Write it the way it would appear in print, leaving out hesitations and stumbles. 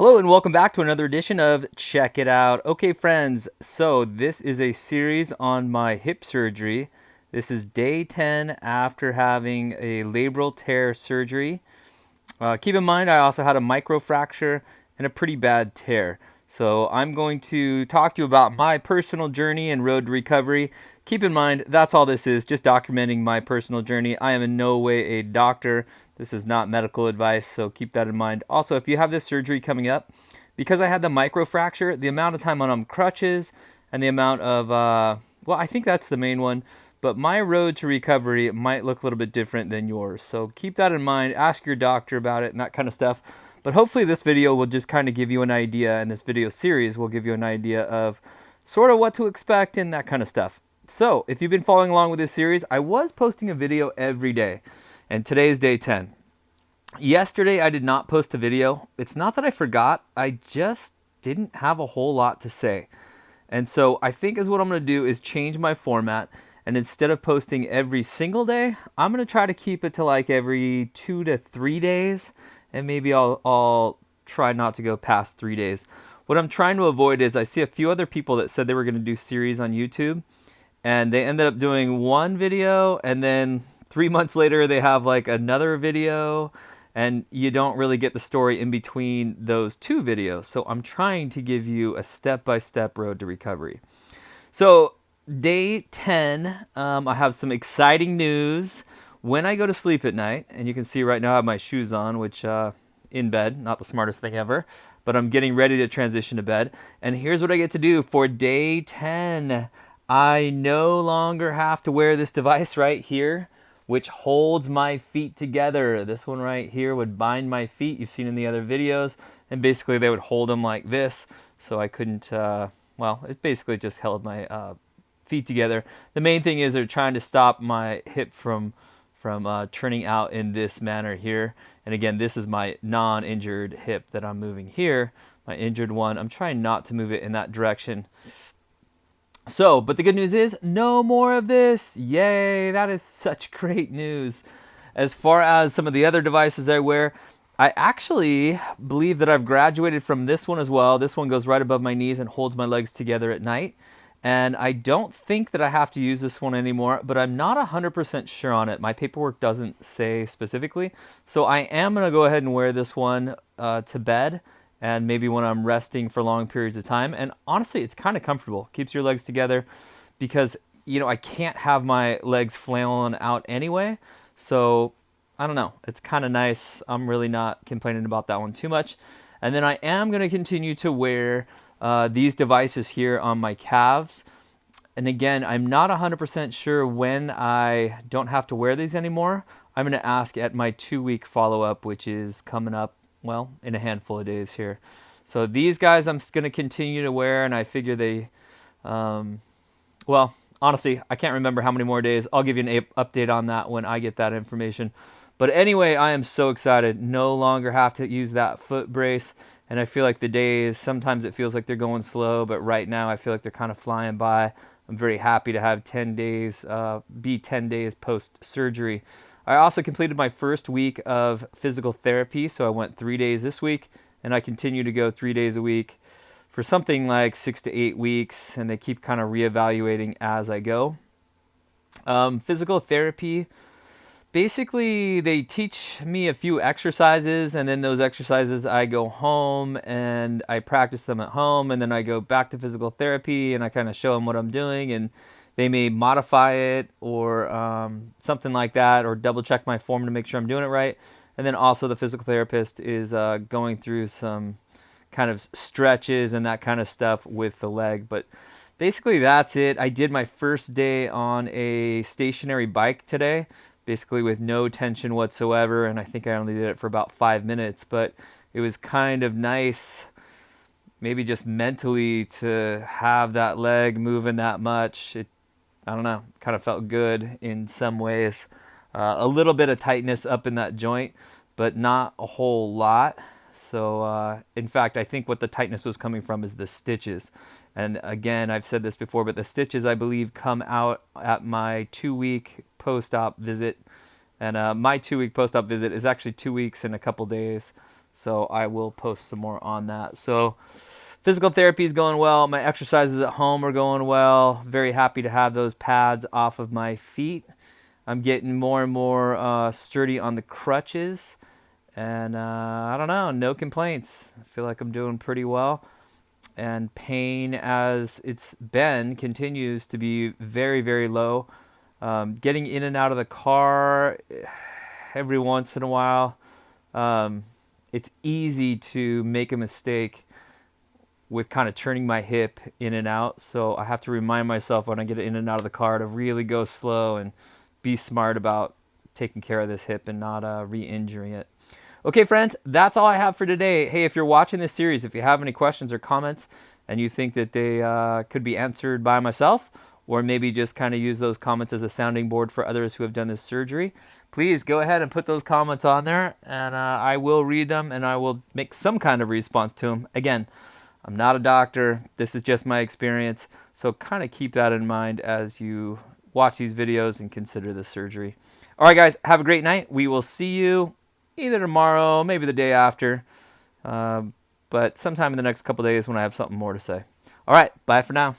Hello and welcome back to another edition of Check It Out. Okay, friends, so this is a series on my hip surgery. This is day 10 after having a labral tear surgery. Keep in mind, I also had a microfracture and a pretty bad tear. So I'm going to talk to you about my personal journey and road to recovery. Keep in mind, that's all this is, just documenting my personal journey. I am in no way a doctor. This is not medical advice, so keep that in mind. Also, if you have this surgery coming up, because I had the microfracture, the amount of time on crutches and the amount of, well, I think that's the main one, but my road to recovery might look a little bit different than yours. So keep that in mind, ask your doctor about it and that kind of stuff. But hopefully this video will just kind of give you an idea, and this video series will give you an idea of sort of what to expect and that kind of stuff. So if you've been following along with this series, I was posting a video every day, and today is day 10. Yesterday I did not post a video. It's not that I forgot, I just didn't have a whole lot to say. And so I think what I'm going to do is change my format, and instead of posting every single day, I'm going to try to keep it to like every 2 to 3 days, and maybe I'll try not to go past 3 days. What I'm trying to avoid is I see a few other people that said they were going to do series on YouTube, and they ended up doing one video, and then 3 months later they have like another video, and you don't really get the story in between those two videos. So I'm trying to give you a step-by-step road to recovery. So day 10, I have some exciting news. When I go to sleep at night, and you can see right now I have my shoes on, which in bed, not the smartest thing ever, but I'm getting ready to transition to bed. And here's what I get to do for day 10. I no longer have to wear this device right here, which holds my feet together. This one right here would bind my feet. You've seen in the other videos. And basically they would hold them like this, so I couldn't, well, it basically just held my feet together. The main thing is they're trying to stop my hip from turning out in this manner here. And again, this is my non-injured hip that I'm moving here. My injured one, I'm trying not to move it in that direction. So, but the good news is no more of this. Yay, that is such great news. As far as some of the other devices I wear, I actually believe that I've graduated from this one as well. This one goes right above my knees and holds my legs together at night. And I don't think that I have to use this one anymore, but I'm not 100% sure on it. My paperwork doesn't say specifically. So I am going to go ahead and wear this one to bed, and maybe when I'm resting for long periods of time. And honestly, it's kind of comfortable. Keeps your legs together because, you know, I can't have my legs flailing out anyway. So I don't know. It's kind of nice. I'm really not complaining about that one too much. And then I am going to continue to wear these devices here on my calves. And again, I'm not 100% sure when I don't have to wear these anymore. I'm going to ask at my 2-week follow-up, which is coming up, well, in a handful of days here. So these guys I'm going to continue to wear, and I figure they, well, honestly, I can't remember how many more days. I'll give you an update on that when I get that information. But anyway, I am so excited. No longer have to use that foot brace. And I feel like the days, sometimes it feels like they're going slow, but right now I feel like they're kind of flying by. I'm very happy to have 10 days, be 10 days post-surgery. I also completed my first week of physical therapy, so I went 3 days this week, and I continue to go 3 days a week for something like 6 to 8 weeks, and they keep kind of reevaluating as I go. Physical therapy, basically they teach me a few exercises, and then those exercises I go home and I practice them at home, and then I go back to physical therapy and I kind of show them what I'm doing, and they may modify it or something like that, or double check my form to make sure I'm doing it right. And then also the physical therapist is going through some kind of stretches and that kind of stuff with the leg. But basically that's it. I did my first day on a stationary bike today, basically with no tension whatsoever. And I think I only did it for about 5 minutes, but it was kind of nice, maybe just mentally, to have that leg moving that much. I don't know, kind of felt good in some ways. A little bit of tightness up in that joint, but not a whole lot. So in fact, I think what the tightness was coming from is the stitches. And again, I've said this before, but the stitches, I believe, come out at my 2-week post-op visit. And my 2-week post-op visit is actually 2 weeks and a couple days. So I will post some more on that. So physical therapy is going well. My exercises at home are going well. Very happy to have those pads off of my feet. I'm getting more and more sturdy on the crutches. And I don't know, no complaints. I feel like I'm doing pretty well. And pain, as it's been, continues to be very, very low. Getting in and out of the car every once in a while, it's easy to make a mistake with kind of turning my hip in and out. So I have to remind myself when I get in and out of the car to really go slow and be smart about taking care of this hip and not re-injuring it. Okay, friends, that's all I have for today. Hey, if you're watching this series, if you have any questions or comments and you think that they could be answered by myself, or maybe just kind of use those comments as a sounding board for others who have done this surgery, please go ahead and put those comments on there, and I will read them and I will make some kind of response to them. Again, I'm not a doctor. This is just my experience. So kind of keep that in mind as you watch these videos and consider the surgery. All right, guys, have a great night. We will see you either tomorrow, maybe the day after, but sometime in the next couple days when I have something more to say. All right, bye for now.